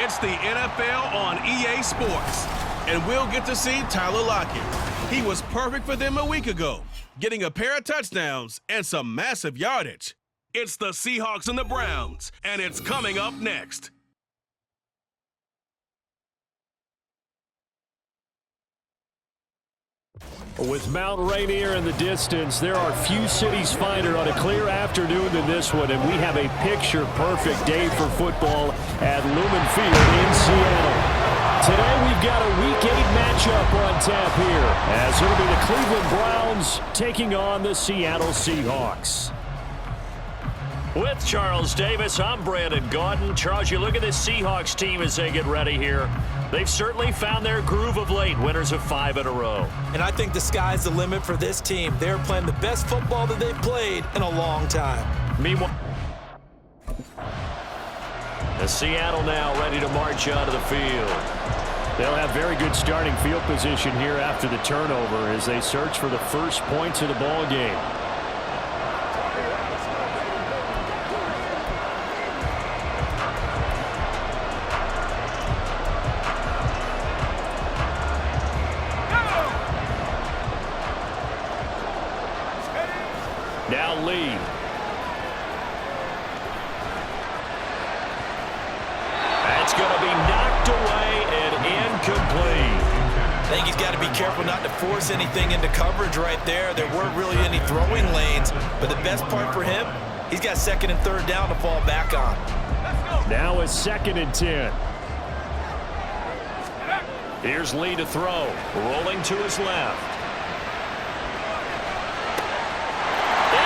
It's the NFL on EA Sports, and we'll get to see Tyler Lockett. He was perfect for them a week ago, getting a pair of touchdowns and some massive yardage. It's the Seahawks and the Browns, and it's coming up next. With Mount Rainier in the distance, there are few cities finer on a clear afternoon than this one, and we have a picture-perfect day for football at Lumen Field in Seattle. Today we've got a Week 8 matchup on tap here, as it'll be the Cleveland Browns taking on the Seattle Seahawks. With Charles Davis, I'm Brandon Gaudin. Charles, you look at this Seahawks team as they get ready here. They've certainly found their groove of late, winners of 5 in a row. And I think the sky's the limit for this team. They're playing the best football that they've played in a long time. Meanwhile, the Seattle now ready to march onto the field. They'll have very good starting field position here after the turnover as they search for the first points of the ball game. Now Lee. That's going to be knocked away and incomplete. I think he's got to be careful not to force anything into coverage right there. There weren't really any throwing lanes, but the best part for him, he's got 2nd and 3rd down to fall back on. Now it's 2nd and 10. Here's Lee to throw, rolling to his left.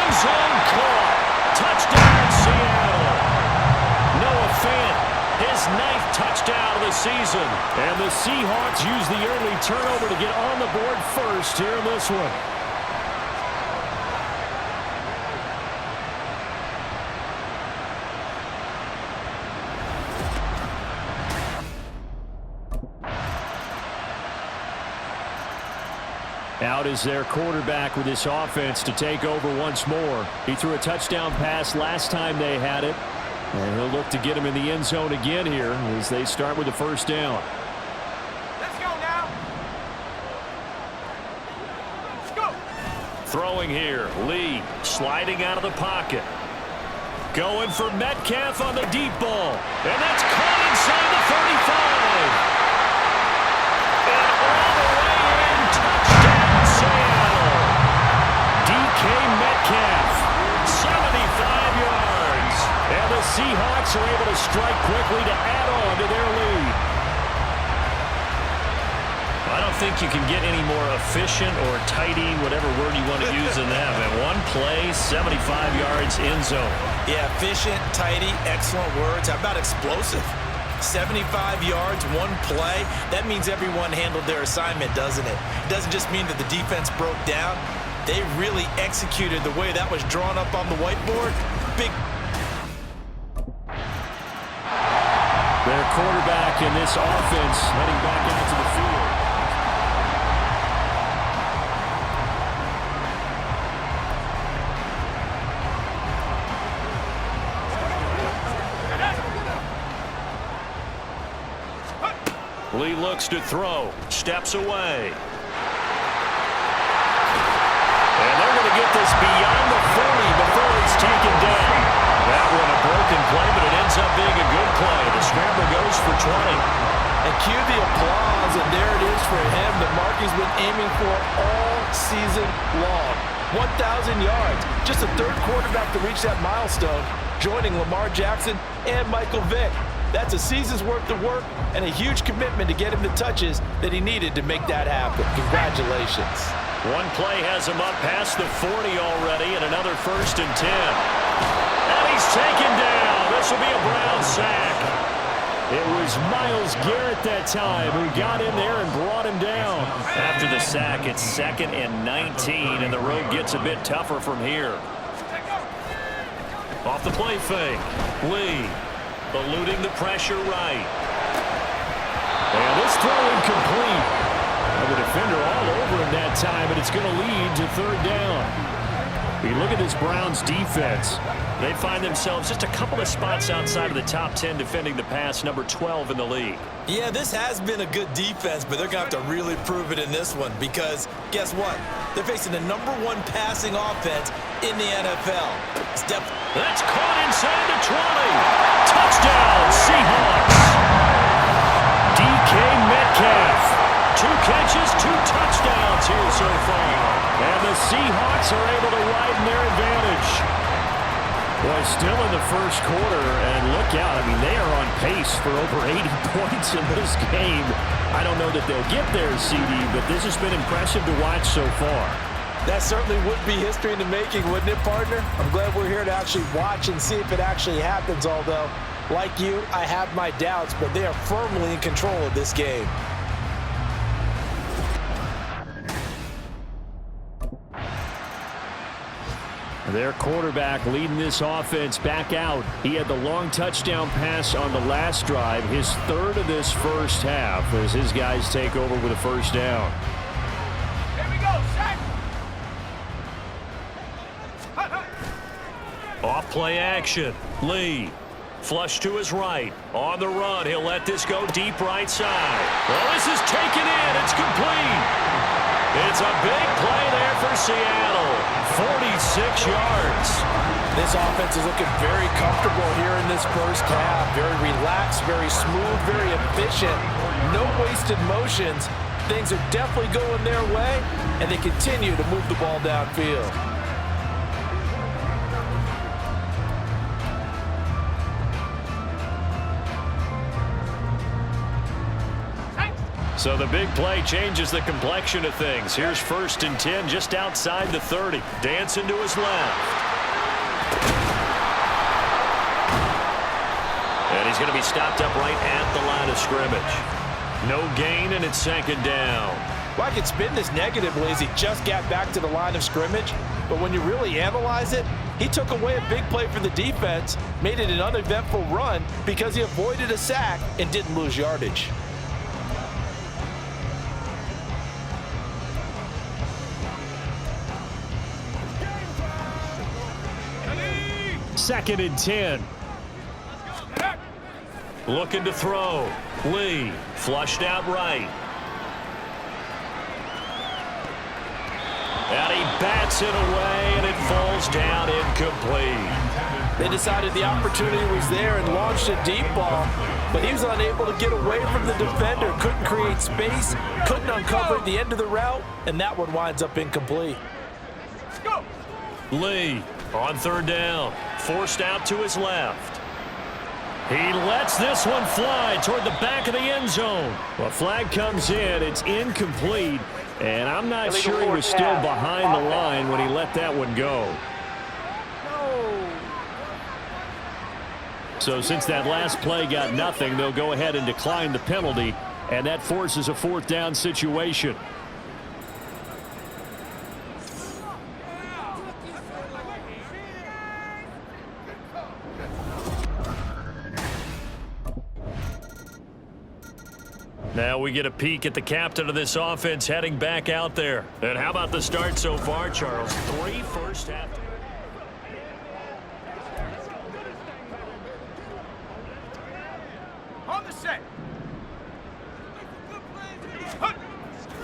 Zone caught. Touchdown, Seattle. Noah Fant, his 9th touchdown of the season. And the Seahawks use the early turnover to get on the board first here in this one. Out is their quarterback with this offense to take over once more. He threw a touchdown pass last time they had it. And he'll look to get him in the end zone again here as they start with the first down. Let's go now. Let's go. Throwing here, Lee sliding out of the pocket. Going for Metcalf on the deep ball. And that's caught inside the 35. And all the way in, touchdown Seattle. DK Metcalf, 75 yards. And the Seahawks are able to strike quickly to add on to their lead. I don't think you can get any more efficient or tidy, whatever word you want to use in that. And one play, 75 yards in zone. Yeah, efficient, tidy, excellent words. How about explosive? 75 yards, one play. That means everyone handled their assignment, doesn't it? It doesn't just mean that the defense broke down. They really executed the way that was drawn up on the whiteboard. Big. Their quarterback in this offense heading back out to the field. Lee looks to throw, steps away. And they're going to get this beyond the 40 before it's taken down. That one a broken play, but it ends up being a good play. The scramble goes for 20. And cue the applause, and there it is for him. The mark he's been aiming for all season long. 1,000 yards. Just the 3rd quarterback to reach that milestone, joining Lamar Jackson and Michael Vick. That's a season's worth of work and a huge commitment to get him the touches that he needed to make that happen. Congratulations. One play has him up past the 40 already, and another 1st and 10. And he's taken down. This will be a Brown sack. It was Myles Garrett that time who got in there and brought him down. After the sack, it's 2nd and 19, and the road gets a bit tougher from here. Off the play fake, Lee eluding the pressure right. And this throw incomplete. The defender all over him that time, but it's going to lead to 3rd down. You look at this Browns defense. They find themselves just a couple of spots outside of the top 10 defending the pass, number 12 in the league. Yeah, this has been a good defense, but they're going to have to really prove it in this one because guess what? They're facing the #1 passing offense in the NFL. That's caught inside the 20. Touchdown, Seahawks. DK Metcalf. 2 catches, 2 touchdowns here so far. And the Seahawks are able to widen their advantage. Well, still in the first quarter, and look out. I mean, they are on pace for over 80 points in this game. I don't know that they'll get there, CD, but this has been impressive to watch so far. That certainly would be history in the making, wouldn't it, partner? I'm glad we're here to actually watch and see if it actually happens, although, like you, I have my doubts, but they are firmly in control of this game. Their quarterback leading this offense back out. He had the long touchdown pass on the last drive, his 3rd of this first half, as his guys take over with a first down. Here we go, set. Off play action. Lee. Flush to his right. On the run. He'll let this go deep right side. Well, this is taken in. It's complete. It's a big play there for Seattle. 46 yards. This offense is looking very comfortable here in this first half. Very relaxed, very smooth, very efficient. No wasted motions. Things are definitely going their way, and they continue to move the ball downfield. So the big play changes the complexion of things. Here's 1st and 10 just outside the 30. Dancing to his left. And he's going to be stopped up right at the line of scrimmage. No gain, and it's 2nd down. Well, I could spin this negatively as he just got back to the line of scrimmage, but when you really analyze it, he took away a big play for the defense, made it an uneventful run because he avoided a sack and didn't lose yardage. 2nd and 10. Looking to throw. Lee flushed out right. And he bats it away, and it falls down incomplete. They decided the opportunity was there and launched a deep ball, but he was unable to get away from the defender, couldn't create space, couldn't uncover at the end of the route, and that one winds up incomplete. Let's go. Lee on 3rd down, forced out to his left. He lets this one fly toward the back of the end zone. Well, flag comes in. It's incomplete, and I'm not sure he was still behind the line when he let that one go. So since that last play got nothing, they'll go ahead and decline the penalty, and that forces a 4th down situation. Now we get a peek at the captain of this offense heading back out there. And how about the start so far, Charles? 3 first half. On the set.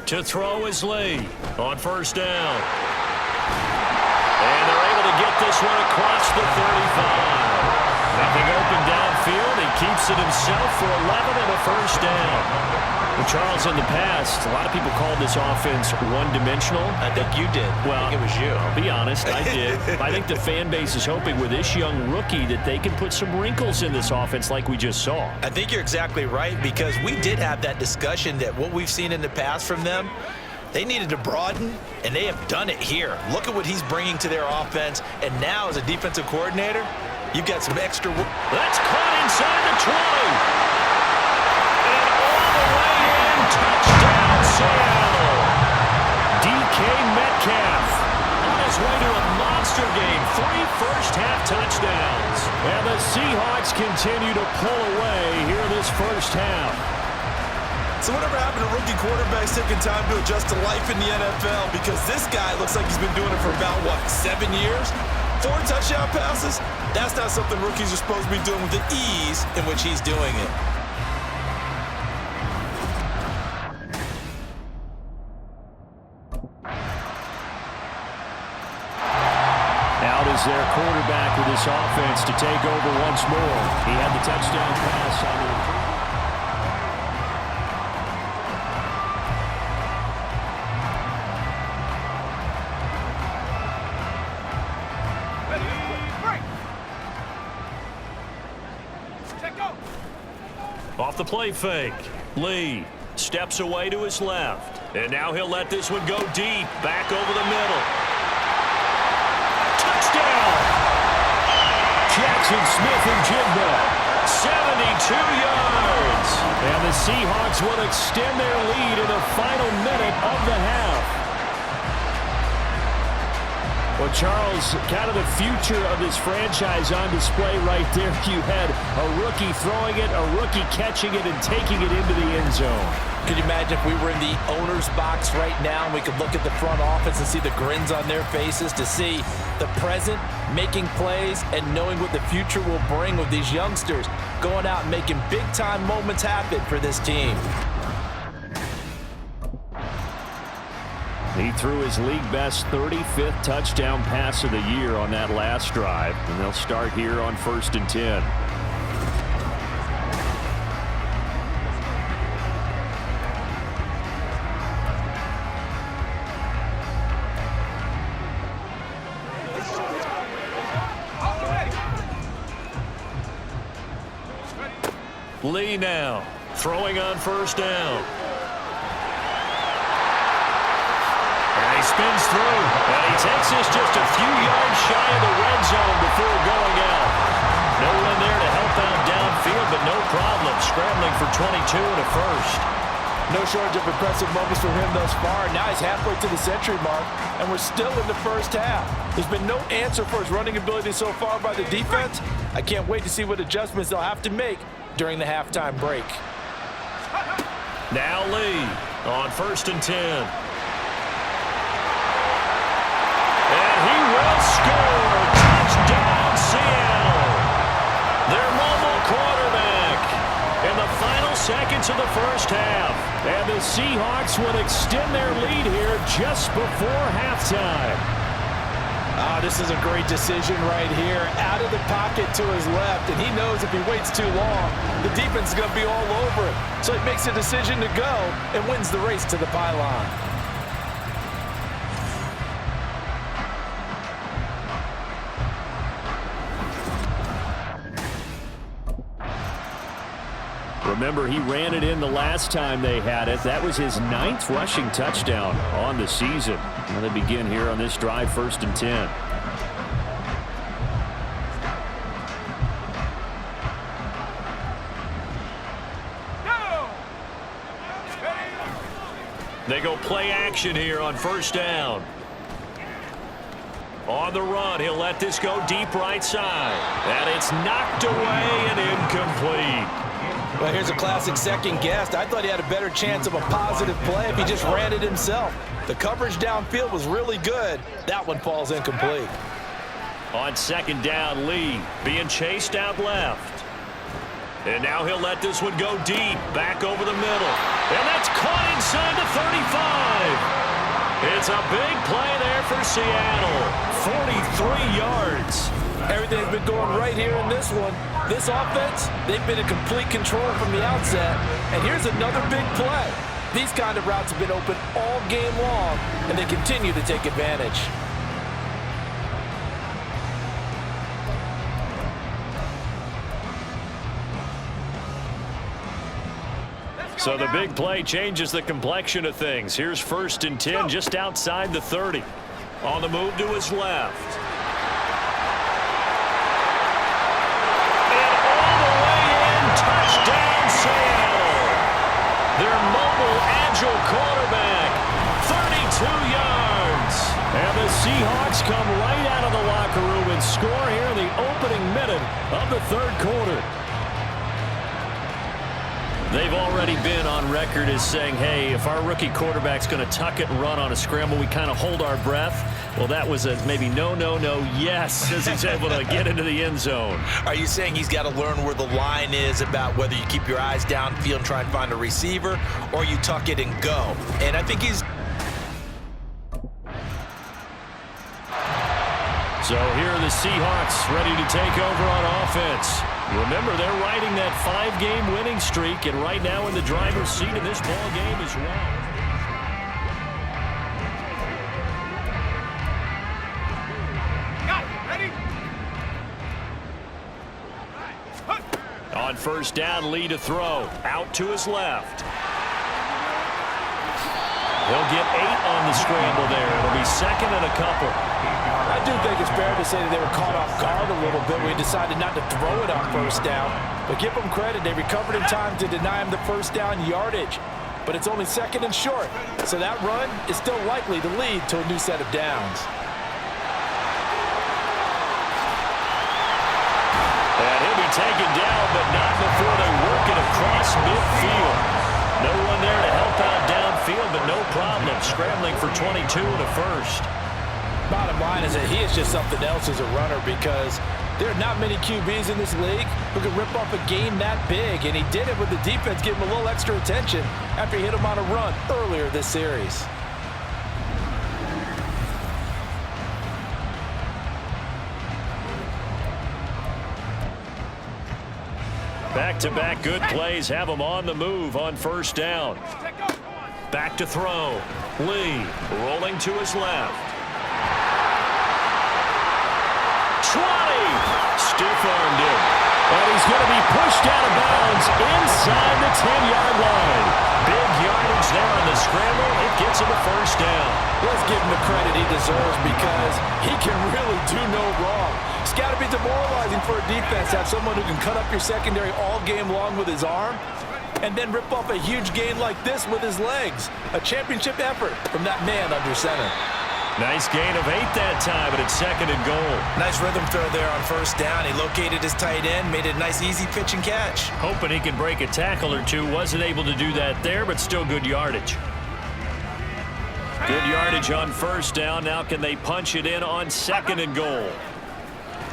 To throw is Lee on 1st down. And they're able to get this one across the 35. Nothing open downfield. He keeps it himself for 11 and a first down. Well, Charles, in the past, a lot of people called this offense one-dimensional. I think you did. Well, I think it was you. I'll be honest, I did. I think the fan base is hoping with this young rookie that they can put some wrinkles in this offense like we just saw. I think you're exactly right because we did have that discussion that what we've seen in the past from them, they needed to broaden, and they have done it here. Look at what he's bringing to their offense, and now as a defensive coordinator, you've got some extra work. That's caught inside the 20. And all the way in, touchdown Seattle. DK Metcalf on his way to a monster game. 3 first-half touchdowns. And the Seahawks continue to pull away here this first half. So whatever happened to rookie quarterbacks taking time to adjust to life in the NFL? Because this guy looks like he's been doing it for about, 7 years? 4 touchdown passes? That's not something rookies are supposed to be doing with the ease in which he's doing it. Out is their quarterback with this offense to take over once more. He had the touchdown pass on the off the play fake. Lee steps away to his left. And now he'll let this one go deep. Back over the middle. Touchdown! Jackson Smith and Jigba. 72 yards. And the Seahawks will extend their lead in the final minute of the half. Well, Charles, kind of the future of this franchise on display right there. You had a rookie throwing it, a rookie catching it, and taking it into the end zone. Could you imagine if we were in the owner's box right now and we could look at the front office and see the grins on their faces, to see the present making plays and knowing what the future will bring with these youngsters going out and making big-time moments happen for this team. He threw his league-best 35th touchdown pass of the year on that last drive, and they'll start here on 1st and 10. Lee now throwing on 1st down. Spins through, and he takes this just a few yards shy of the red zone before going out. No one there to help out downfield, but no problem. Scrambling for 22 and a first. No shortage of impressive moments for him thus far. Now he's halfway to the century mark, and we're still in the first half. There's been no answer for his running ability so far by the defense. I can't wait to see what adjustments they'll have to make during the halftime break. Now Lee on 1st and 10. He will score. Touchdown, Seattle. Their mobile quarterback in the final seconds of the first half. And the Seahawks would extend their lead here just before halftime. This is a great decision right here. Out of the pocket to his left, and he knows if he waits too long, the defense is going to be all over him. So he makes a decision to go and wins the race to the pylon. Remember, he ran it in the last time they had it. That was his 9th rushing touchdown on the season. Now they begin here on this drive, 1st and 10. They go play action here on 1st down. On the run, he'll let this go deep right side. And it's knocked away and incomplete. Well, here's a classic second guess. I thought he had a better chance of a positive play if he just ran it himself. The coverage downfield was really good. That one falls incomplete. On 2nd down, Lee being chased out left. And now he'll let this one go deep, back over the middle. And that's caught inside the 35. It's a big play there for Seattle. 43 yards. Everything's been going right here in this one. This offense, they've been in complete control from the outset. And here's another big play. These kind of routes have been open all game long, and they continue to take advantage. So the big play changes the complexion of things. Here's 1st and 10 just outside the 30. On the move to his left. And all the way in, touchdown Seattle. Their mobile, agile quarterback, 32 yards. And the Seahawks come right out of the locker room and score here in the opening minute of the 3rd quarter. They've already been on record as saying, hey, if our rookie quarterback's going to tuck it and run on a scramble, we kind of hold our breath. Well, that was a maybe no, yes, as he's able to get into the end zone. Are you saying he's got to learn where the line is about whether you keep your eyes downfield and try and find a receiver, or you tuck it and go? And I think he's... So here are the Seahawks ready to take over on offense. Remember, they're riding that 5-game winning streak, and right now in the driver's seat in this ball game is Wong. Got it. Ready? On first down, Lee to throw. Out to his left. He'll get 8 on the scramble there. It'll be second and a couple. I do think it's fair to say that they were caught off guard a little bit. We decided not to throw it on first down. But give them credit. They recovered in time to deny him the first down yardage. But it's only second and short. So that run is still likely to lead to a new set of downs. And he'll be taken down, but not before they work it across midfield. No one there to help out downfield, but no problem. Scrambling for 22 and a first. Bottom line is that he is just something else as a runner, because there are not many QBs in this league who can rip off a game that big, and he did it with the defense giving him a little extra attention after he hit him on a run earlier this series. Back-to-back good plays have him on the move on first down. Back to throw. Lee rolling to his left. 20! Stiff-armed him. And he's going to be pushed out of bounds inside the 10-yard line. Big yardage there on the scramble. It gets him a first down. Let's give him the credit he deserves, because he can really do no wrong. It's got to be demoralizing for a defense to have someone who can cut up your secondary all game long with his arm and then rip off a huge gain like this with his legs. A championship effort from that man under center. Nice gain of 8 that time, but it's second and goal. Nice rhythm throw there on first down. He located his tight end, made it a nice easy pitch and catch. Hoping he can break a tackle or two. Wasn't able to do that there, but still good yardage. Good yardage on first down. Now can they punch it in on second and goal?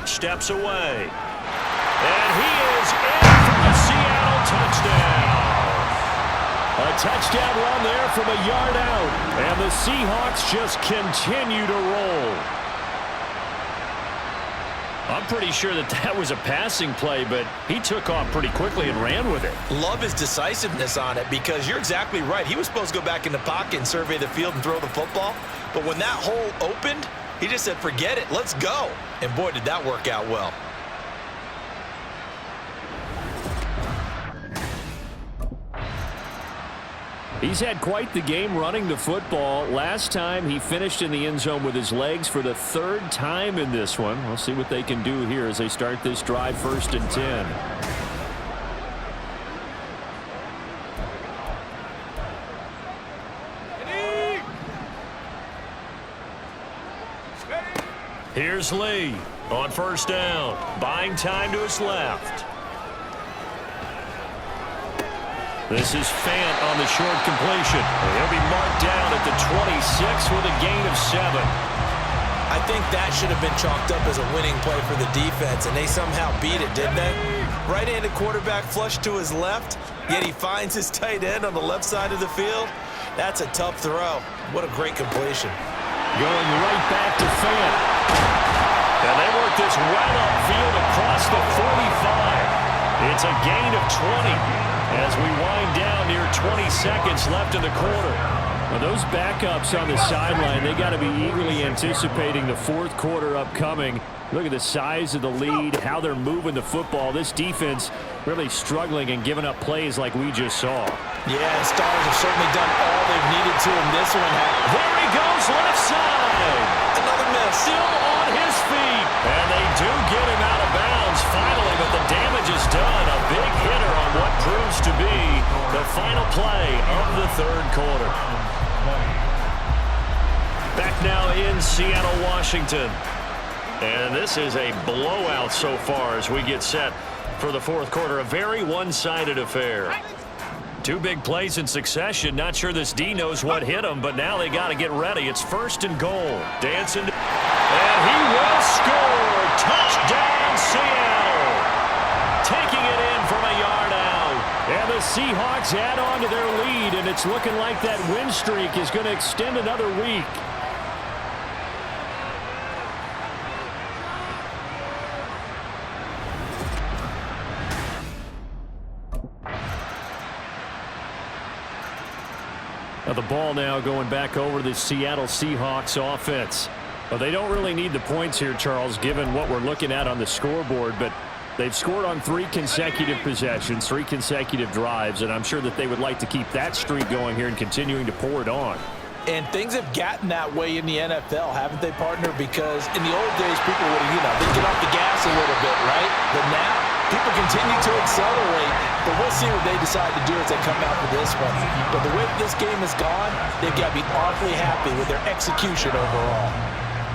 Steps away. And he is in for the Seattle touchdown. A touchdown run there from a yard out. And the Seahawks just continue to roll. I'm pretty sure that was a passing play, but he took off pretty quickly and ran with it. Love his decisiveness on it, because you're exactly right. He was supposed to go back in the pocket and survey the field and throw the football. But when that hole opened, he just said, forget it, let's go. And boy, did that work out well. He's had quite the game running the football. Last time he finished in the end zone with his legs for the 3rd time in this one. We'll see what they can do here as they start this drive, 1st and 10. Here's Lee on first down. Buying time to his left. This is Fant on the short completion. He'll be marked down at the 26 with a gain of 7. I think that should have been chalked up as a winning play for the defense, and they somehow beat it, didn't they? Right-handed quarterback flushed to his left, yet he finds his tight end on the left side of the field. That's a tough throw. What a great completion. Going right back to Fant. And they work this well upfield across the 45. It's a gain of 20 as we wind down near 20 seconds left in the quarter. Well, those backups on the sideline, they got to be eagerly anticipating the 4th quarter upcoming. Look at the size of the lead, how they're moving the football. This defense really struggling and giving up plays like we just saw. Yeah, Stars have certainly done all they've needed to in this one. There he goes, left side. Another miss. Still on his feet. And they do get him out of bounds finally, but the damage is done. A big hitter on what proves to be the final play of the 3rd quarter. Back now in Seattle, Washington. And this is a blowout so far as we get set for the 4th quarter. A very one-sided affair. Two big plays in succession. Not sure this D knows what hit him, but now they got to get ready. It's 1st and goal. Dancing, and he will score. Touchdown, Seattle. Taking it in from a yard out. And the Seahawks add on to their lead, and it's looking like that win streak is going to extend another week. Now the ball now going back over to the Seattle Seahawks offense. Well, they don't really need the points here, Charles, given what we're looking at on the scoreboard, but they've scored on 3 consecutive possessions, 3 consecutive drives, and I'm sure that they would like to keep that streak going here and continuing to pour it on. And things have gotten that way in the NFL, haven't they, partner? Because in the old days, people would, they'd get off the gas a little bit, right? But now, people continue to accelerate. But we'll see what they decide to do as they come out for this one. But the way this game has gone, they've got to be awfully happy with their execution overall.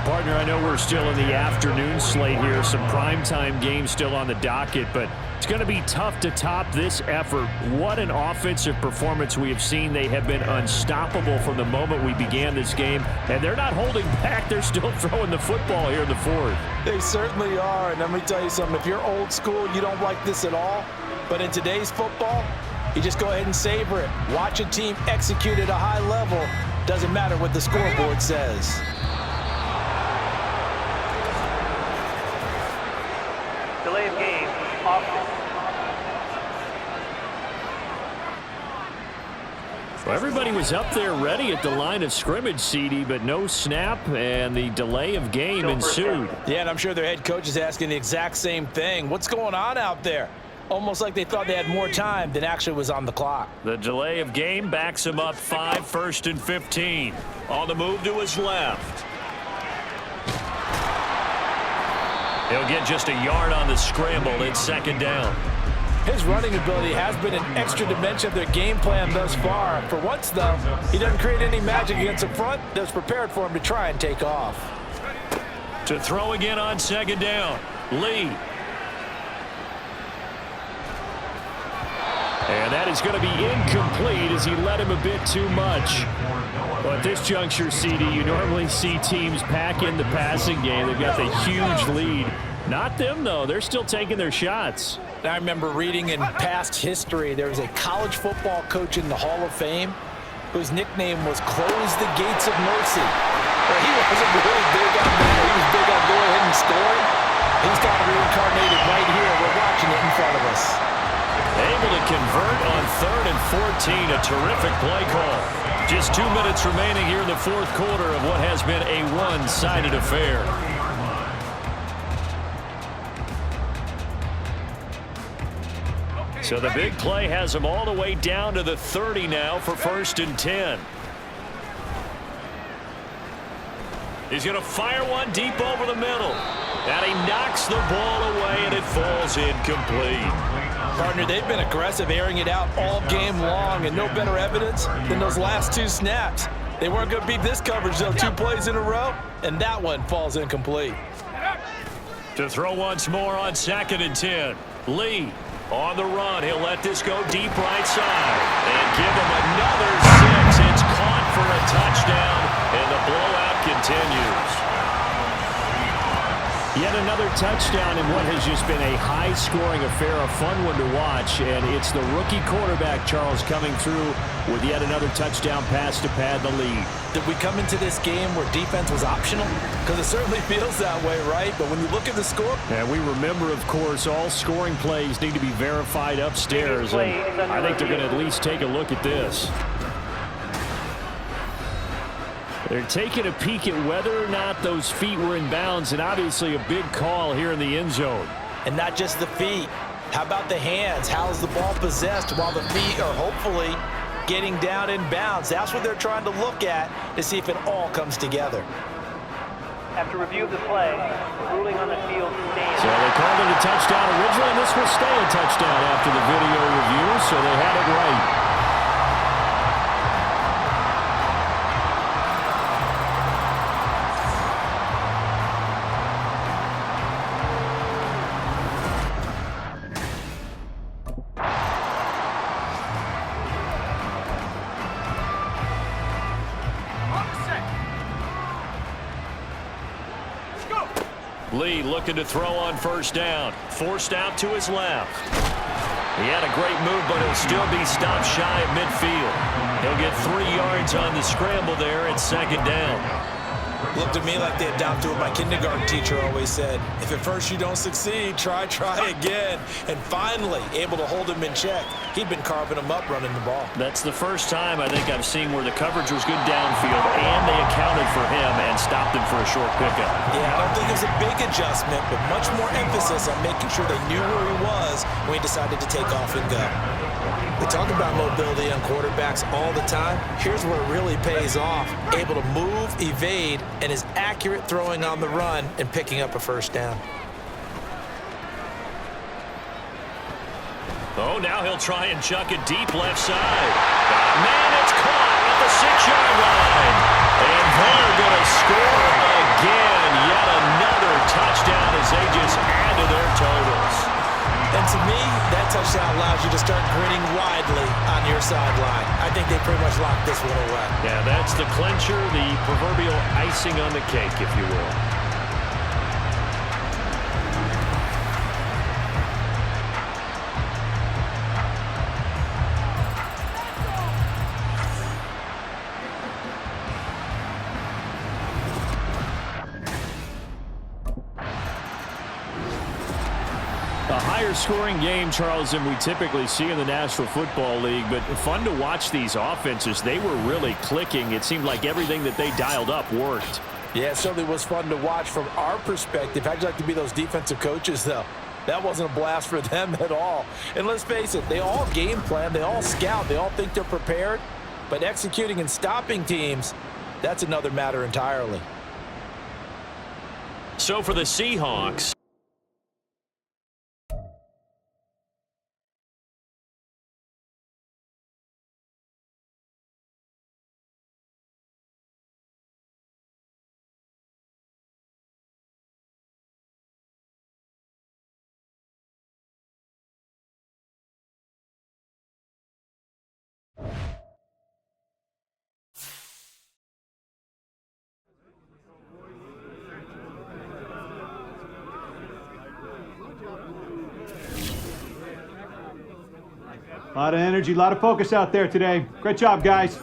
Partner, I know we're still in the afternoon slate here, some primetime games still on the docket, but it's going to be tough to top this effort. What an offensive performance we have seen. They have been unstoppable from the moment we began this game, and they're not holding back. They're still throwing the football here in the 4th. They certainly are, and let me tell you something. If you're old school, you don't like this at all, but in today's football, you just go ahead and savor it. Watch a team execute at a high level. Doesn't matter what the scoreboard says. Delay of game, offense. Well, everybody was up there ready at the line of scrimmage, CD, but no snap, and the delay of game ensued. Yeah, and I'm sure their head coach is asking the exact same thing. What's going on out there? Almost like they thought they had more time than actually was on the clock. The delay of game backs him up 5, 1st and 15. On the move to his left. He'll get just a yard on the scramble. It's 2nd down. His running ability has been an extra dimension of their game plan thus far. For once, though, he doesn't create any magic against the front that's prepared for him to try and take off. To throw again on 2nd down. Lee. And that is going to be incomplete as he led him a bit too much. Well, at this juncture, CD, you normally see teams pack in the passing game. They've got the huge lead. Not them, though. They're still taking their shots. I remember reading in past history, there was a college football coach in the Hall of Fame whose nickname was Close the Gates of Mercy. Well, he wasn't really big on that. He was big on going ahead and scoring. He's got reincarnated right here. We're watching it in front of us. Able to convert on 3rd and 14. A terrific play call. Just 2 minutes remaining here in the 4th quarter of what has been a one-sided affair. So the big play has them all the way down to the 30 now for 1st and 10. He's going to fire one deep over the middle. And he knocks the ball away, and it falls incomplete. Partner, they've been aggressive, airing it out all game long, and no better evidence than those last 2 snaps. They weren't going to beat this coverage, though. 2 plays in a row, and that one falls incomplete. To throw once more on 2nd and 10. Lee on the run. He'll let this go deep right side and give him another 6. It's caught for a touchdown, and the blowout continues. Yet another touchdown in what has just been a high-scoring affair, a fun one to watch, and it's the rookie quarterback, Charles, coming through with yet another touchdown pass to pad the lead. Did we come into this game where defense was optional? Because it certainly feels that way, right? But when you look at the score... And we remember, of course, all scoring plays need to be verified upstairs, and I think they're going to at least take a look at this. They're taking a peek at whether or not those feet were in bounds, and obviously a big call here in the end zone. And not just the feet. How about the hands? How's the ball possessed while the feet are hopefully getting down in bounds? That's what they're trying to look at to see if it all comes together. After review of the play, ruling on the field stands. So they called it a touchdown originally, and this will stay a touchdown after the video review, so they had it right. Lee looking to throw on first down. Forced out to his left. He had a great move, but he'll still be stopped shy of midfield. He'll get 3 yards on the scramble there at second down. Looked to me like they adopted what my kindergarten teacher always said. If at first you don't succeed, try again. And finally, able to hold him in check. He'd been carving him up running the ball. That's the first time I think I've seen where the coverage was good downfield and they accounted for him and stopped him for a short pickup. Yeah, I don't think it was a big adjustment, but much more emphasis on making sure they knew where he was when he decided to take off and go. We talk about mobility on quarterbacks all the time. Here's where it really pays off. Able to move, evade, and is accurate throwing on the run and picking up a first down. Oh, now he'll try and chuck it deep left side. Man, it's caught at the 6-yard line. And they're going to score again. Yet another touchdown as they just add to their totals. And to me, that touchdown allows you to start grinning widely on your sideline. I think they pretty much locked this one away. Yeah, that's the clincher, the proverbial icing on the cake, if you will. A higher-scoring game, Charles, than we typically see in the National Football League, but fun to watch these offenses. They were really clicking. It seemed like everything that they dialed up worked. Yeah, it certainly was fun to watch from our perspective. How'd you like to be those defensive coaches, though? That wasn't a blast for them at all. And let's face it, they all game plan, they all scout, they all think they're prepared, but executing and stopping teams, that's another matter entirely. So for the Seahawks, A lot of energy, a lot of focus out there today. Great job, guys.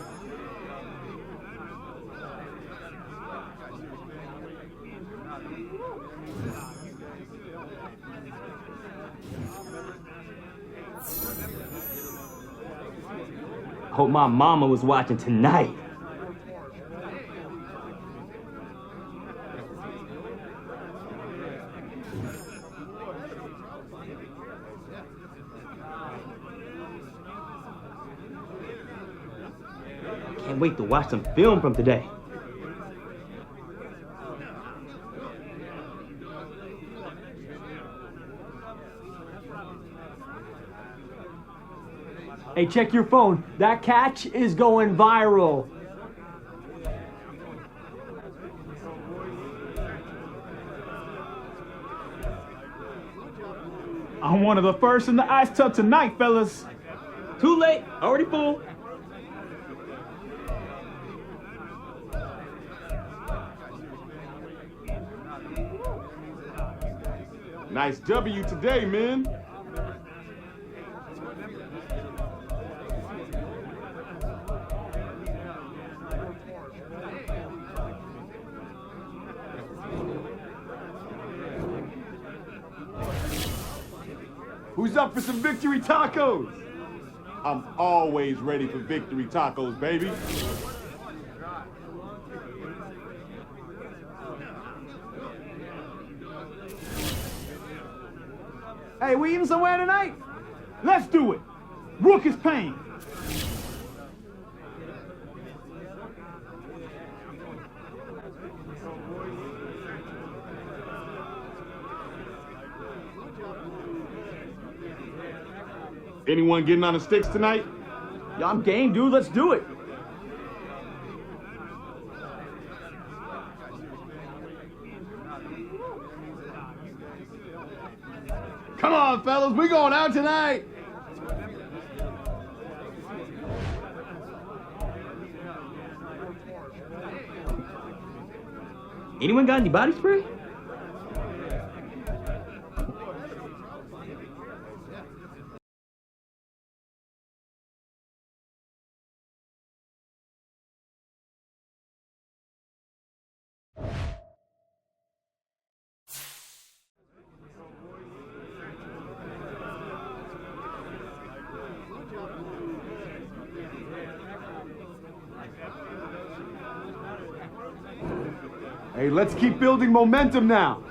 Hope my mama was watching tonight. Can't wait to watch some film from today. Hey, check your phone. That catch is going viral. I'm one of the first in the ice tub tonight, fellas. Too late. Already full. Nice W today, man. Who's up for some victory tacos? I'm always ready for victory tacos, baby. Hey, we eating somewhere tonight? Let's do it. Rook is paying. Anyone getting on the sticks tonight? Yeah, I'm game, dude. Let's do it. Come on, fellas. We going out tonight. Anyone got any body spray? Hey, let's keep building momentum now.